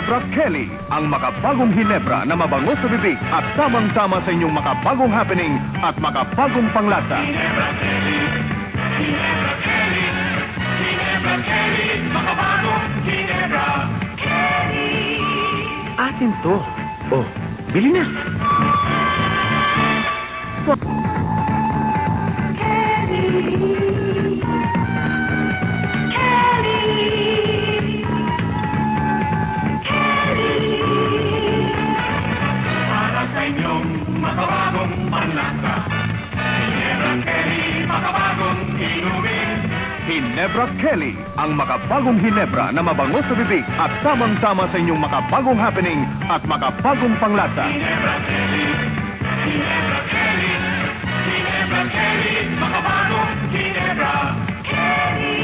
Ginebra Kelly, ang makabagong Ginebra na mabango sa bibig at tamang-tama sa inyong makabagong happening at makabagong panglasa. Ginebra Kelly, Ginebra Kelly, Ginebra Kelly, makabagong Ginebra Kelly. Atin to. Oh, bili na. Para sa inyong makabagong panlasa. Ginebra Kelly, makabagong inumin. Ginebra Kelly, ang makabagong Ginebra na mabango sa bibig at tamang-tama sa inyong makabagong happening at makabagong panglasa. Ginebra Kelly, Ginebra Kelly, Ginebra Kelly, makabagong Ginebra Kelly.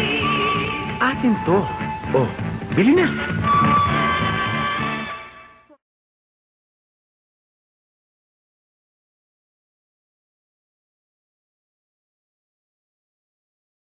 Atin to. Oh, bili na.